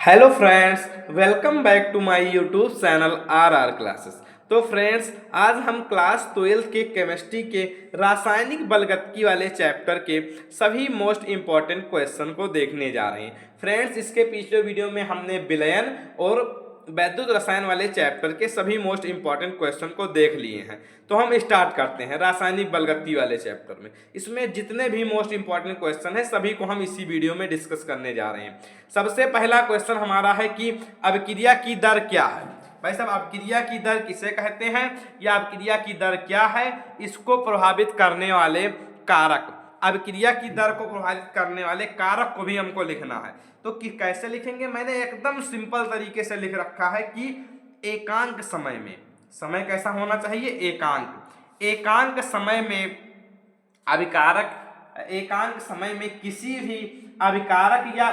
Hello friends, welcome back to my YouTube channel R classes. तो friends, आज हम class 12 के केमिस्ट्री के रासायनिक बलगतिकी वाले चैप्टर के सभी मोस्ट इम्पॉर्टेंट क्वेश्चन को देखने जा रहे हैं। फ्रेंड्स, इसके पिछले वीडियो में हमने विलयन और वैद्युत रसायन वाले चैप्टर के सभी मोस्ट इंपॉर्टेंट क्वेश्चन को देख लिए हैं। तो हम स्टार्ट करते हैं रासायनिक बलगतिकी वाले चैप्टर में। इसमें जितने भी मोस्ट इंपॉर्टेंट क्वेश्चन है सभी को हम इसी वीडियो में डिस्कस करने जा रहे हैं। सबसे पहला क्वेश्चन हमारा है कि अभिक्रिया की दर क्या है। भाई साहब, अभिक्रिया की दर किसे कहते हैं या अभिक्रिया की दर क्या है, इसको प्रभावित करने वाले कारक, अभिक्रिया की दर को प्रभावित करने वाले कारक को भी हमको लिखना है। तो कि कैसे लिखेंगे, मैंने एकदम सिंपल तरीके से लिख रखा है कि एकांक समय में, समय कैसा होना चाहिए, एकांक समय में अभिकारक, एकांक समय में किसी भी अभिकारक या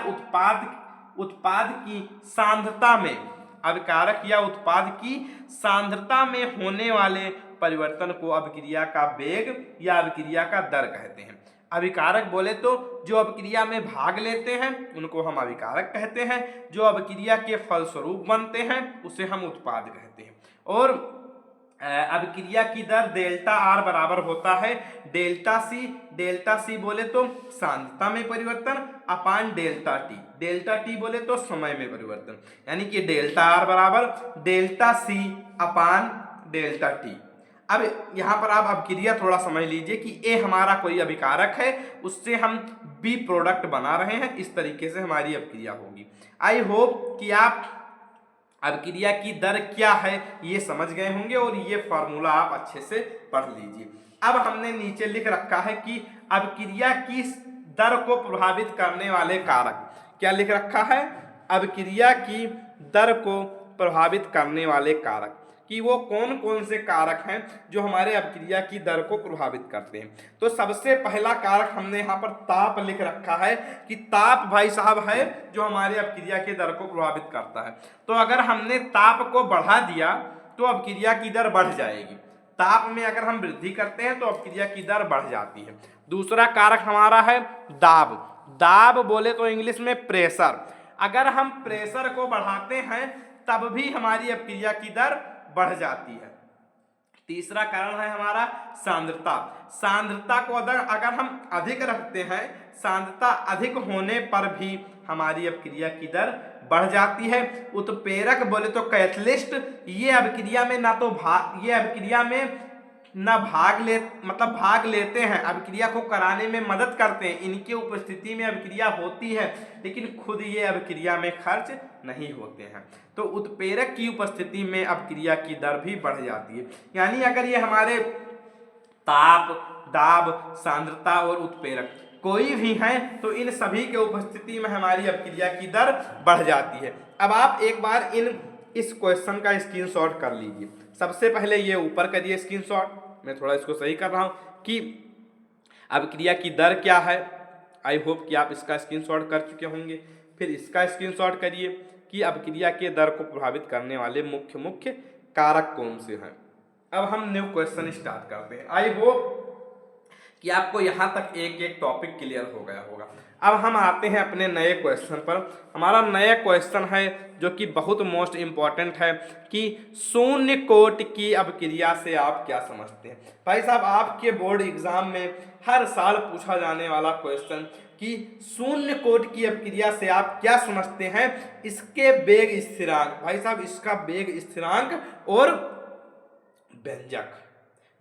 उत्पाद की सांद्रता में, अभिकारक या उत्पाद की सांद्रता में होने वाले परिवर्तन को अभिक्रिया का वेग या अभिक्रिया का दर कहते हैं। अभिकारक बोले तो जो अभिक्रिया में भाग लेते हैं उनको हम अभिकारक कहते हैं, जो अभिक्रिया के फलस्वरूप बनते हैं उसे हम उत्पाद कहते हैं। और अभिक्रिया की दर डेल्टा आर बराबर होता है डेल्टा सी, डेल्टा सी बोले तो सांद्रता में परिवर्तन अपान डेल्टा टी बोले तो समय में परिवर्तन, यानी कि डेल्टा आर बराबर delta C upon delta T. अब यहाँ पर आप अभिक्रिया थोड़ा समझ लीजिए कि ए हमारा कोई अभिकारक है, उससे हम बी प्रोडक्ट बना रहे हैं, इस तरीके से हमारी अभिक्रिया होगी। आई होप कि आप अभिक्रिया की दर क्या है ये समझ गए होंगे और ये फार्मूला आप अच्छे से पढ़ लीजिए। अब हमने नीचे लिख रखा है कि अभिक्रिया की दर को प्रभावित करने वाले कारक, क्या लिख रखा है, अभिक्रिया की दर को प्रभावित करने वाले कारक, कि वो कौन कौन से कारक हैं जो हमारे अभिक्रिया की दर को प्रभावित करते हैं। तो सबसे पहला कारक हमने यहाँ पर ताप लिख रखा है कि ताप भाई साहब है जो हमारे अभिक्रिया की दर को प्रभावित करता है। तो अगर हमने ताप को बढ़ा दिया तो अभिक्रिया की दर बढ़ जाएगी, ताप में अगर हम वृद्धि करते हैं तो अभिक्रिया की दर बढ़ जाती है। दूसरा कारक हमारा है दाब, दाब बोले तो इंग्लिश में प्रेशर, अगर हम प्रेशर को बढ़ाते हैं तब भी हमारी अभिक्रिया की दर बढ़ जाती है। तीसरा कारण है हमारा सांद्रता, सांद्रता को अगर हम अधिक रखते हैं, सांद्रता अधिक होने पर भी हमारी अभिक्रिया की दर बढ़ जाती है। उत्प्रेरक बोले तो कैटलिस्ट, ये अभिक्रिया में ना तो ये अभिक्रिया में ना भाग लेते हैं, अभिक्रिया को कराने में मदद करते हैं, इनकी उपस्थिति में अभिक्रिया होती है लेकिन खुद ये अभिक्रिया में खर्च नहीं होते हैं। तो उत्प्रेरक की उपस्थिति में अभिक्रिया की दर भी बढ़ जाती है। यानी अगर ये हमारे ताप, दाब, सांद्रता और उत्प्रेरक कोई भी हैं तो इन सभी के उपस्थिति में हमारी अभिक्रिया की दर बढ़ जाती है। अब आप एक बार इस क्वेश्चन का स्क्रीनशॉट कर लीजिए। सबसे पहले ये ऊपर करिए स्क्रीनशॉट, मैं थोड़ा इसको सही कर रहा हूँ कि अभिक्रिया की दर क्या है। आई होप कि आप इसका स्क्रीनशॉट कर चुके होंगे। फिर इसका स्क्रीनशॉट करिए कि अभिक्रिया के दर को प्रभावित करने वाले मुख्य कारक कौन से हैं। अब हम न्यू क्वेश्चन स्टार्ट करते हैं। आई होप कि आपको यहाँ तक एक एक टॉपिक क्लियर हो गया होगा। अब हम आते हैं अपने नए क्वेश्चन पर। हमारा नया क्वेश्चन है जो कि बहुत मोस्ट इम्पॉर्टेंट है कि शून्य कोट की अभिक्रिया से आप क्या समझते हैं। भाई साहब, आपके बोर्ड एग्जाम में हर साल पूछा जाने वाला क्वेश्चन कि शून्य कोट की अभिक्रिया से आप क्या समझते हैं, इसके वेग स्थिरांक, भाई साहब इसका वेग स्थिरांक और व्यंजक,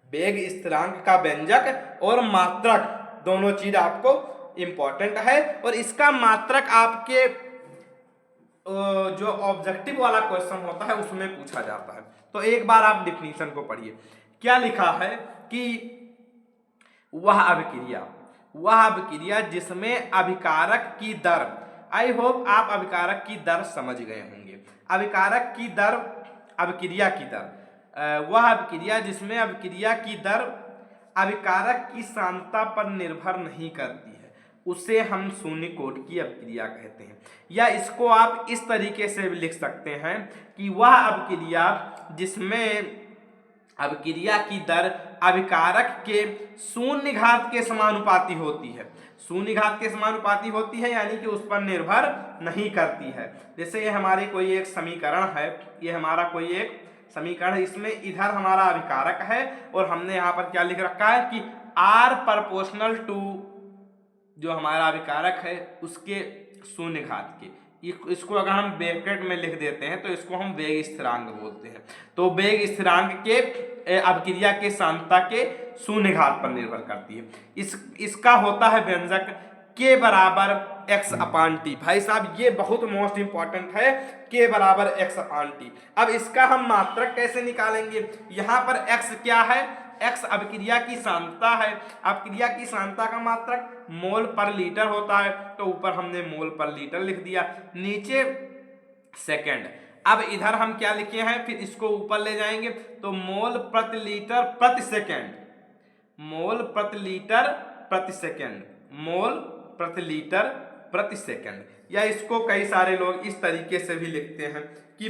वेग स्थिरांक का व्यंजक और मात्रक दोनों चीज आपको इंपॉर्टेंट है। और इसका मात्रक आपके जो ऑब्जेक्टिव वाला क्वेश्चन होता है उसमें पूछा जाता है। तो एक बार आप डिफिनीशन को पढ़िए। क्या लिखा है कि वह अभिक्रिया जिसमें अभिकारक की दर, आई होप आप अभिकारक की दर समझ गए होंगे। अभिकारक की दर, अभिक्रिया की दर, वह अभिक्रिया जिसमें अभिक्रिया की दर अभिकारक की सांद्रता पर निर्भर नहीं करती है उसे हम शून्य कोट की अभिक्रिया कहते हैं। या इसको आप इस तरीके से भी लिख सकते हैं कि वह अभिक्रिया जिसमें अभिक्रिया की दर अभिकारक के शून्य घात के समानुपाती होती है। शून्य घात के समानुपाती होती है, यानी कि उस पर निर्भर नहीं करती है। जैसे ये हमारे कोई एक समीकरण है, ये हमारा कोई एक समीकरण है, इसमें इधर हमारा अभिकारक है और हमने यहाँ पर क्या लिख रखा है कि r प्रोपोर्शनल टू जो हमारा अभिकारक है उसके शून्य घात के। इसको अगर हम ब्रैकेट में लिख देते हैं तो इसको हम वेग स्थिरांक बोलते हैं। तो वेग स्थिरांक के अभिक्रिया के सांद्रता के शून्य घात पर निर्भर करती है। इसका होता है व्यंजक k बराबर x अपान टी। भाई साहब ये बहुत मोस्ट इंपॉर्टेंट है, k बराबर x अपान टी। अब इसका हम मात्रक कैसे निकालेंगे? यहाँ पर x क्या है? x अभिक्रिया की सांद्रता है। अभिक्रिया की सांद्रता का मात्रक मोल पर लीटर होता है, तो ऊपर हमने मोल पर लीटर लिख दिया, नीचे सेकंड। अब इधर हम क्या लिखे हैं, फिर इसको ऊपर ले जाएंगे तो मोल प्रति लीटर प्रति सेकंड, मोल प्रति लीटर प्रति सेकंड, मोल प्रति लीटर प्रति सेकंड। या इसको कई सारे लोग इस तरीके से भी लिखते हैं कि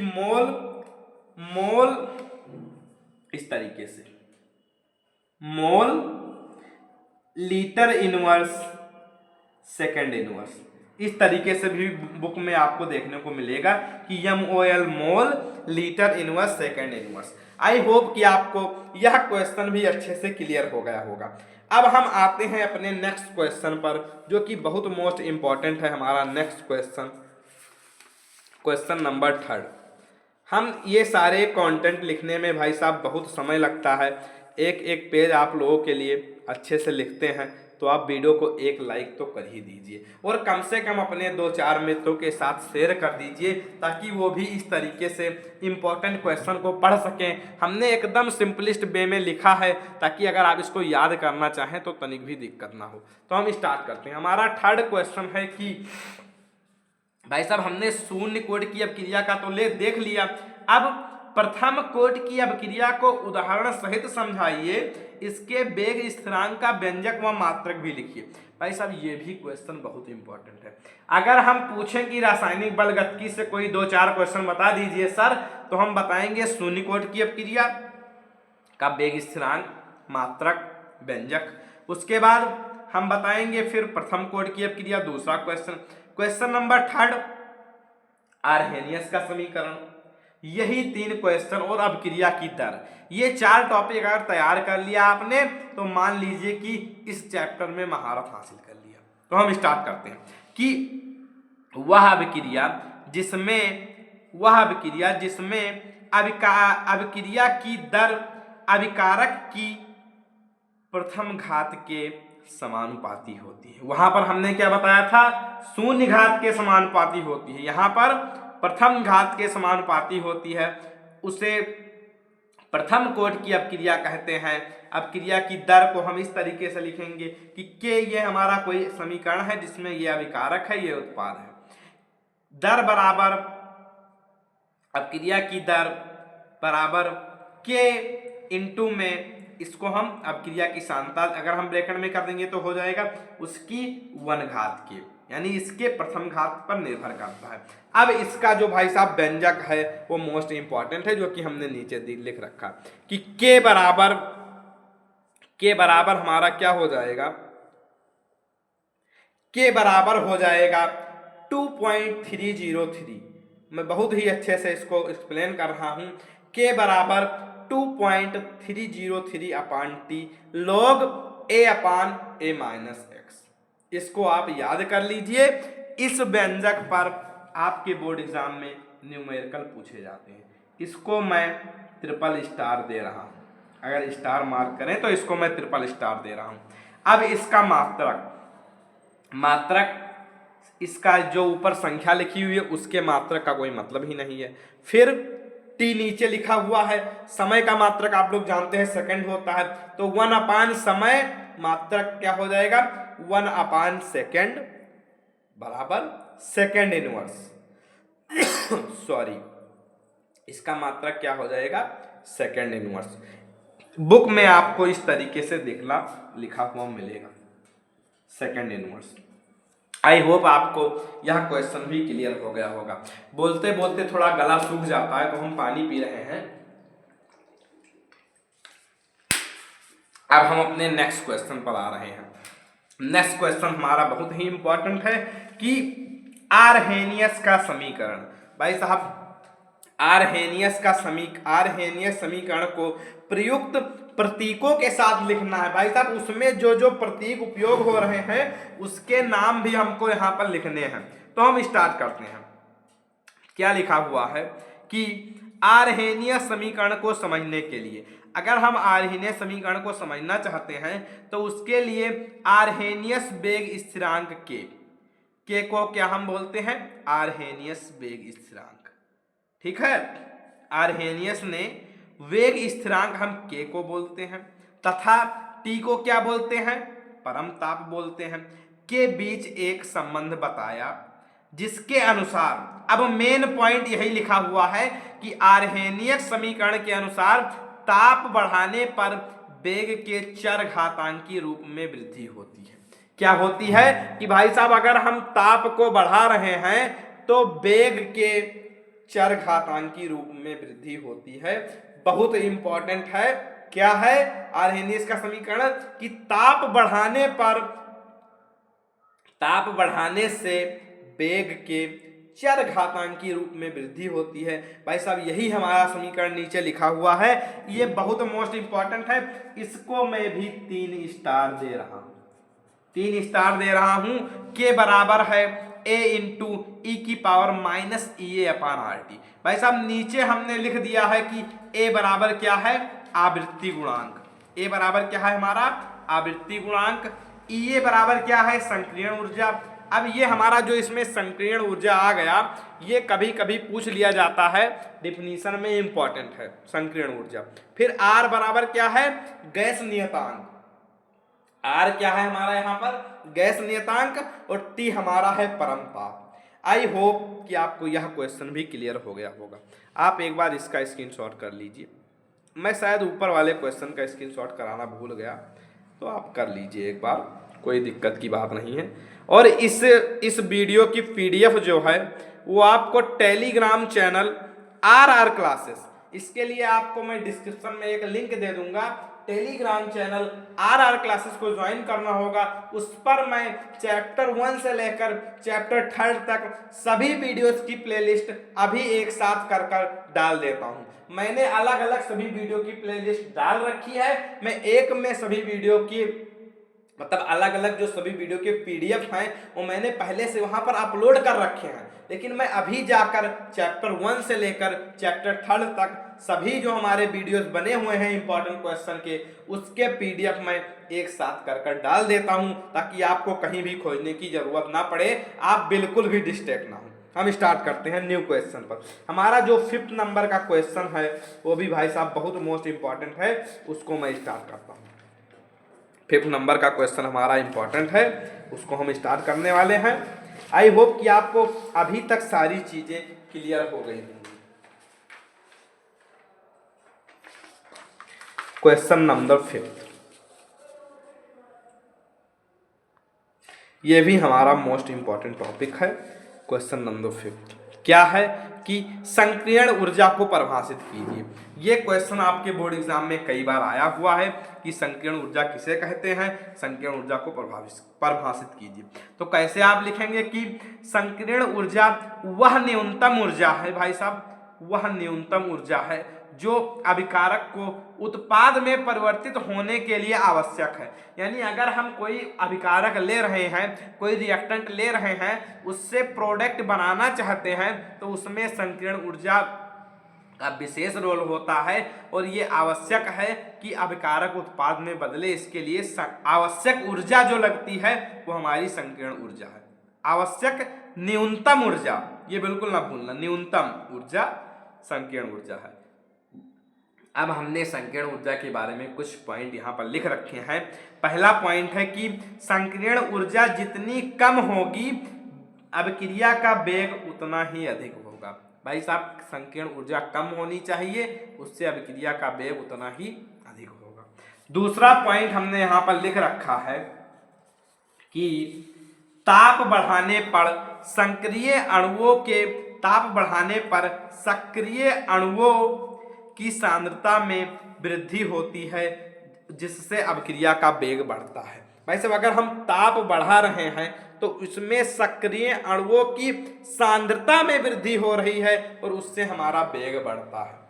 मोल इस तरीके से mole litre inverse second inverse, इस तरीके से भी बुक में आपको देखने को मिलेगा कि MOL mole litre inverse second inverse. I hope कि आपको यह क्वेश्चन भी अच्छे से क्लियर हो गया होगा। अब हम आते हैं अपने नेक्स्ट क्वेश्चन पर, जो कि बहुत मोस्ट इंपॉर्टेंट है हमारा नेक्स्ट क्वेश्चन, क्वेश्चन नंबर 3। हम ये सारे कंटेंट लिखने में भाई साहब बहुत समय लगता है, एक एक पेज आप लोगों के लिए अच्छे से लिखते हैं, तो आप वीडियो को एक लाइक तो कर ही दीजिए और कम से कम अपने 2-4 मित्रों के साथ शेयर कर दीजिए, ताकि वो भी इस तरीके से इम्पोर्टेंट क्वेश्चन को पढ़ सकें। हमने एकदम सिंपलिस्ट वे में लिखा है, ताकि अगर आप इसको याद करना चाहें तो तनिक भी दिक्कत ना हो। तो हम स्टार्ट करते हैं। हमारा 3rd क्वेश्चन है कि भाई साहब हमने शून्य कोट की अभिक्रिया का तो देख लिया, अब प्रथम कोट की अभिक्रिया को उदाहरण सहित समझाइए, इसके वेग स्थिरांक का व्यंजक व मात्रक भी लिखिए। भाई साहब ये भी क्वेश्चन बहुत इंपॉर्टेंट है। अगर हम पूछें कि रासायनिक बलगतिकी से कोई 2-4 क्वेश्चन बता दीजिए सर, तो हम बताएंगे शून्य कोट की अभिक्रिया का वेग स्थिरांक, मात्रक, व्यंजक। उसके बाद हम बताएंगे फिर प्रथम कोट की अभिक्रिया, दूसरा क्वेश्चन नंबर 3 आर्हेनियस का समीकरण। यही 3 क्वेश्चन और अभिक्रिया की दर, ये 4 टॉपिक अगर तैयार कर लिया आपने तो मान लीजिए कि इस चैप्टर में महारत हासिल कर लिया। तो हम स्टार्ट करते हैं कि वह अभिक्रिया जिसमें अभिक्रिया की दर अभिकारक की प्रथम घात के समानुपाती होती है। वहां पर हमने क्या बताया था, शून्य घात के समानुपाती होती है, यहाँ पर प्रथम घात के समानुपाती होती है, उसे प्रथम कोट की अभिक्रिया कहते हैं। अभिक्रिया की दर को हम इस तरीके से लिखेंगे कि के ये हमारा कोई समीकरण है जिसमें ये अभिकारक है, ये उत्पाद है। दर बराबर अभिक्रिया की दर बराबर के इंटू में, इसको हम अभिक्रिया की सांद्रता अगर हम ब्रैकेट में कर देंगे तो हो जाएगा उसकी 1 घात के, यानी इसके प्रथम घात पर निर्भर करता है। अब इसका जो भाई साहब व्यंजक है वो मोस्ट इंपॉर्टेंट है, जो कि हमने नीचे लिख रखा कि के बराबर हमारा क्या हो जाएगा, के बराबर हो जाएगा 2.303। मैं बहुत ही अच्छे से इसको एक्सप्लेन कर रहा हूं। के बराबर 2.303 upon T log a upon a minus X. इसको आप याद कर लीजिए। इस व्यंजक पर आपके बोर्ड एग्जाम में न्यूमेरिकल पूछे जाते हैं। इसको मैं ट्रिपल स्टार दे रहा हूं, अगर स्टार मार्क करें तो इसको मैं ट्रिपल स्टार दे रहा हूं। अब इसका मात्रक इसका जो ऊपर संख्या लिखी हुई है उसके मात्रक का कोई मतलब ही नहीं है। फिर टी नीचे लिखा हुआ है, समय का मात्रक आप लोग जानते हैं सेकंड होता है, तो 1 अपान समय मात्रक क्या हो जाएगा, 1 अपान सेकंड बराबर सेकंड इनवर्स सॉरी, इसका मात्रक क्या हो जाएगा, सेकंड इनवर्स। बुक में आपको इस तरीके से लिखा हुआ मिलेगा, सेकंड इनवर्स। आई होप आपको यह क्वेश्चन भी क्लियर हो गया होगा। बोलते बोलते थोड़ा गला सूख जाता है तो हम पानी पी रहे हैं। अब हम अपने नेक्स्ट क्वेश्चन पर आ रहे हैं। नेक्स्ट क्वेश्चन हमारा बहुत ही इंपॉर्टेंट है कि आरहेनियस का समीकरण। भाई साहब आरहेनियस समीकरण को प्रयुक्त प्रतीकों के साथ लिखना है। भाई साहब उसमें जो जो प्रतीक उपयोग हो रहे हैं उसके नाम भी हमको यहाँ पर लिखने हैं। तो हम स्टार्ट करते हैं। क्या लिखा हुआ है कि आरहेनियस समीकरण को समझने के लिए, अगर हम आरहेनियस समीकरण को समझना चाहते हैं तो उसके लिए आरहेनियस वेग स्थिरांक के को क्या हम बोलते हैं? आरहेनियस वेग स्थिरांक। ठीक है, आरहेनियस ने वेग स्थिरांक हम के को बोलते हैं तथा टी को क्या बोलते हैं? परमताप बोलते हैं। के बीच एक संबंध बताया जिसके अनुसार, अब मेन पॉइंट यही लिखा हुआ है कि आरहेनियस समीकरण के अनुसार ताप बढ़ाने पर वेग के चरघातांकी रूप में वृद्धि होती है। क्या होती है कि भाई साहब अगर हम ताप को बढ़ा रहे हैं तो वेग के चरघातांकी रूप में वृद्धि होती है। बहुत इंपॉर्टेंट है। क्या है आरहेनियस का समीकरण? कि ताप बढ़ाने से वेग के चरघातांकी रूप में वृद्धि होती है। भाई साहब यही हमारा समीकरण नीचे लिखा हुआ है। ये बहुत मोस्ट इंपॉर्टेंट है। इसको मैं भी 3 स्टार दे रहा हूं। 3 स्टार दे रहा हूं। के बराबर है a इंटू ई की पावर माइनस ई अपान आर टी। भाई साहब नीचे हमने लिख दिया है कि a बराबर क्या है? आवृत्ति गुणांक। a बराबर क्या है हमारा? आवृत्ति गुणांक। ई बराबर क्या है? संकीर्ण ऊर्जा। अब ये हमारा जो इसमें संकीर्ण ऊर्जा आ गया, ये कभी कभी पूछ लिया जाता है, डिफिनीशन में इंपॉर्टेंट है संकीर्ण ऊर्जा। फिर आर बराबर क्या है? गैस नियतांक। आर क्या है हमारा यहाँ पर? गैस नियतांक। और टी हमारा है परमताप। आई होप कि आपको यह क्वेश्चन भी क्लियर हो गया होगा। आप एक बार इसका स्क्रीनशॉट कर लीजिए। मैं शायद ऊपर वाले क्वेश्चन का स्क्रीनशॉट कराना भूल गया, तो आप कर लीजिए एक बार, कोई दिक्कत की बात नहीं है। और इस वीडियो की पीडीएफ जो है वो आपको टेलीग्राम चैनल आर क्लासेस, इसके लिए आपको मैं डिस्क्रिप्शन में एक लिंक दे दूंगा। टेलीग्राम चैनल आर क्लासेस को ज्वाइन करना होगा। उस पर मैं चैप्टर 1 से लेकर चैप्टर 3 तक सभी वीडियोस की प्लेलिस्ट अभी एक साथ कर डाल देता हूं। मैंने अलग अलग सभी वीडियो की प्लेलिस्ट डाल रखी है। मैं एक में सभी वीडियो की मतलब अलग अलग जो सभी वीडियो के पीडीएफ हैं वो मैंने पहले से वहां पर अपलोड कर रखे हैं, लेकिन मैं अभी जाकर चैप्टर 1 से लेकर चैप्टर 3 तक सभी जो हमारे वीडियोस बने हुए हैं इंपॉर्टेंट क्वेश्चन के, उसके पीडीएफ मैं एक साथ कर डाल देता हूं ताकि आपको कहीं भी खोजने की जरूरत ना पड़े, आप बिल्कुल भी डिस्ट्रैक्ट ना हो। हम स्टार्ट करते हैं न्यू क्वेश्चन पर। हमारा जो 5th नंबर का क्वेश्चन है वो भी भाई साहब बहुत मोस्ट इंपॉर्टेंट है, उसको मैं स्टार्ट करता हूँ। 5th नंबर का क्वेश्चन हमारा इंपॉर्टेंट है, उसको हम स्टार्ट करने वाले हैं। आई होप कि आपको अभी तक सारी चीजें क्लियर हो गई होंगी। क्वेश्चन नंबर 5, ये भी हमारा मोस्ट इंपॉर्टेंट टॉपिक है। क्वेश्चन नंबर 5 क्या है कि संकीर्ण ऊर्जा को परिभाषित कीजिए। ये क्वेश्चन आपके बोर्ड एग्जाम में कई बार आया हुआ है कि संकीर्ण ऊर्जा किसे कहते हैं, संकीर्ण ऊर्जा को परिभाषित कीजिए। तो कैसे आप लिखेंगे कि संकीर्ण ऊर्जा वह न्यूनतम ऊर्जा है, भाई साहब वह न्यूनतम ऊर्जा है जो अभिकारक को उत्पाद में परिवर्तित होने के लिए आवश्यक है। यानी अगर हम कोई अभिकारक ले रहे हैं, कोई रिएक्टेंट ले रहे हैं, उससे प्रोडक्ट बनाना चाहते हैं, तो उसमें संकीर्ण ऊर्जा का विशेष रोल होता है और ये आवश्यक है कि अभिकारक उत्पाद में बदले। इसके लिए आवश्यक ऊर्जा जो लगती है वो हमारी संकीर्ण ऊर्जा है। आवश्यक न्यूनतम ऊर्जा, ये बिल्कुल ना भूलना, न्यूनतम ऊर्जा संकीर्ण ऊर्जा है। अब हमने संकीर्ण ऊर्जा के बारे में कुछ पॉइंट यहाँ पर लिख रखे हैं। पहला पॉइंट है कि संकीर्ण ऊर्जा जितनी कम होगी अभिक्रिया का वेग उतना ही अधिक होगा। भाई साहब संकीर्ण ऊर्जा कम होनी चाहिए, उससे अभिक्रिया का वेग उतना ही अधिक होगा। दूसरा पॉइंट हमने यहाँ पर लिख रखा है कि ताप बढ़ाने पर सक्रिय अणुओं की सांद्रता में वृद्धि होती है जिससे अभिक्रिया का वेग बढ़ता है। भाई साहब अगर हम ताप बढ़ा रहे हैं तो उसमें सक्रिय अणुओं की सांद्रता में वृद्धि हो रही है और उससे हमारा वेग बढ़ता है।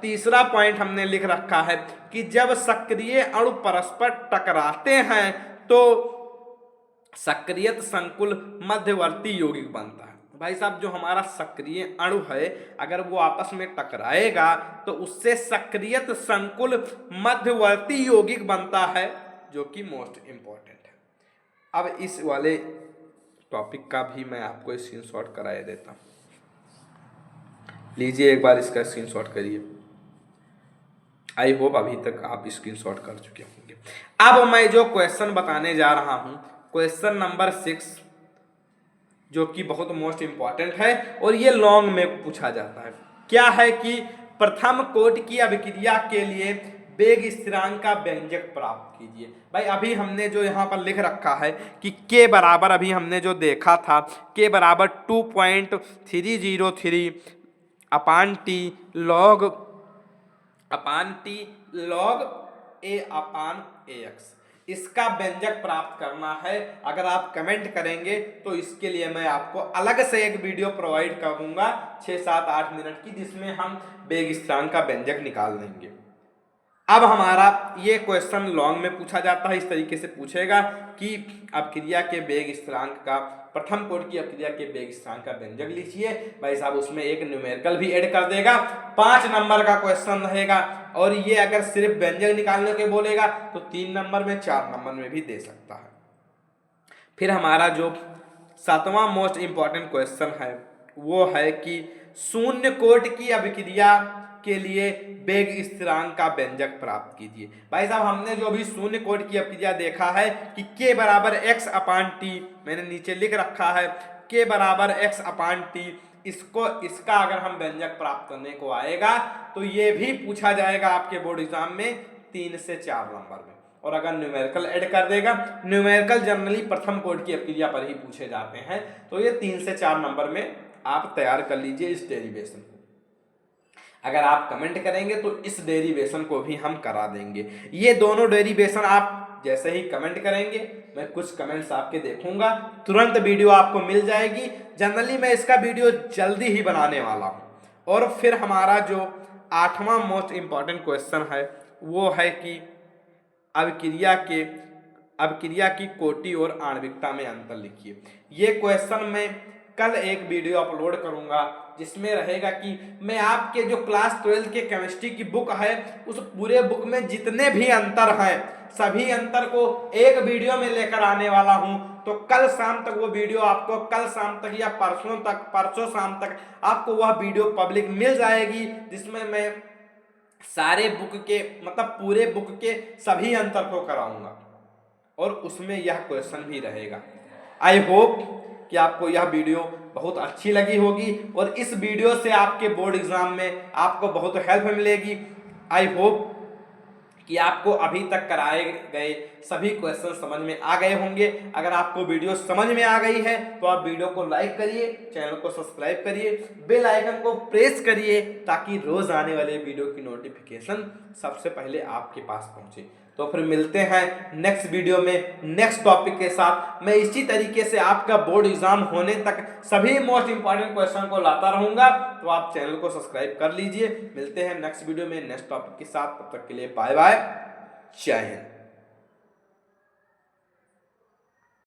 तीसरा पॉइंट हमने लिख रखा है कि जब सक्रिय अणु परस्पर टकराते हैं तो सक्रियत संकुल मध्यवर्ती यौगिक बनता है। भाई साहब जो हमारा सक्रिय अणु है अगर वो आपस में टकराएगा तो उससे सक्रियत संकुल मध्यवर्ती यौगिक बनता है, जो कि मोस्ट इंपॉर्टेंट है। अब इस वाले टॉपिक का भी मैं आपको स्क्रीनशॉट कराए देता हूँ। लीजिए एक बार इसका स्क्रीनशॉट करिए। आई होप अभी तक आप स्क्रीनशॉट कर चुके होंगे। अब मैं जो क्वेश्चन बताने जा रहा हूं, क्वेश्चन नंबर 6, जो कि बहुत मोस्ट इंपॉर्टेंट है और ये लॉन्ग में पूछा जाता है। क्या है कि प्रथम कोटि की अभिक्रिया के लिए वेग स्थिरांक का व्यंजक प्राप्त कीजिए। भाई अभी हमने जो यहाँ पर लिख रखा है कि के बराबर, अभी हमने जो देखा था के बराबर 2.303 अपान टी लॉग ए अपान ए एक्स, इसका व्यंजक प्राप्त करना है। अगर आप कमेंट करेंगे तो इसके लिए मैं आपको अलग से एक वीडियो प्रोवाइड करूंगा 6, 7, 8 मिनट की, जिसमें हम वेग स्थिरांक का व्यंजक निकाल देंगे। अब हमारा ये क्वेश्चन लॉन्ग में पूछा जाता है, इस तरीके से पूछेगा कि अपक्रिया के वेग स्थिरांक का, प्रथम कोटि की अपक्रिया के वेग स्थिरांक का व्यंजक लिखिए। भाई साहब उसमें एक न्यूमेरिकल भी ऐड कर देगा। 5 नंबर का क्वेश्चन रहेगा और ये अगर सिर्फ व्यंजक निकालने के बोलेगा तो 3 नंबर में, 4 नंबर में भी दे सकता है। फिर हमारा जो 7वां मोस्ट इंपॉर्टेंट क्वेश्चन है वो है कि शून्य कोटि की अभिक्रिया के लिए वेग स्थिरांक का व्यंजक प्राप्त कीजिए। भाई साहब हमने जो अभी शून्य कोटि की अभिक्रिया देखा है कि के बराबर एक्स अपान टी, मैंने नीचे लिख रखा है के बराबर एक्स अपान टी, इसका अगर हम व्यंजक प्राप्त करने को आएगा तो ये भी पूछा जाएगा आपके बोर्ड एग्जाम में 3 से 4 नंबर में। और अगर न्यूमेरिकल ऐड कर देगा, न्यूमेरिकल जनरली प्रथम कोटि की अपक्रिया पर ही पूछे जाते हैं, तो ये 3 से 4 नंबर में आप तैयार कर लीजिए इस डेरिवेशन को। अगर आप कमेंट करेंगे तो इस डेरिवेशन को भी हम करा देंगे। ये दोनों डेरिवेशन आप जैसे ही कमेंट करेंगे, मैं कुछ कमेंट्स आपके देखूंगा, तुरंत वीडियो आपको मिल जाएगी। जनरली मैं इसका वीडियो जल्दी ही बनाने वाला हूं। और फिर हमारा जो 8वां मोस्ट इंपॉर्टेंट क्वेश्चन है वो है कि अभिक्रिया की कोटि और आणविकता में अंतर लिखिए। ये क्वेश्चन मैं कल एक वीडियो अपलोड करूंगा जिसमें रहेगा कि मैं आपके जो क्लास 12 के केमिस्ट्री की बुक है उस पूरे बुक में जितने भी अंतर हैं सभी अंतर को एक वीडियो में लेकर आने वाला हूं। तो कल शाम तक वो वीडियो आपको, कल शाम तक या परसों शाम तक आपको वह वीडियो पब्लिक मिल जाएगी, जिसमें मैं सारे बुक के, मतलब पूरे बुक के सभी अंतर को कराऊंगा और उसमें यह क्वेश्चन भी रहेगा। आई होप कि आपको यह वीडियो बहुत अच्छी लगी होगी और इस वीडियो से आपके बोर्ड एग्जाम में आपको बहुत हेल्प मिलेगी। आई होप कि आपको अभी तक कराए गए सभी क्वेश्चन समझ में आ गए होंगे। अगर आपको वीडियो समझ में आ गई है तो आप वीडियो को लाइक करिए, चैनल को सब्सक्राइब करिए, बेल आइकन को प्रेस करिए ताकि रोज आने वाले वीडियो की नोटिफिकेशन सबसे पहले आपके पास पहुंचे। तो फिर मिलते हैं नेक्स्ट वीडियो में नेक्स्ट टॉपिक के साथ। मैं इसी तरीके से आपका बोर्ड एग्जाम होने तक सभी मोस्ट इंपॉर्टेंट क्वेश्चन को लाता रहूंगा, तो आप चैनल को सब्सक्राइब कर लीजिए। मिलते हैं नेक्स्ट वीडियो में नेक्स्ट टॉपिक के साथ, तब तक के लिए बाय बाय, जय हिंद।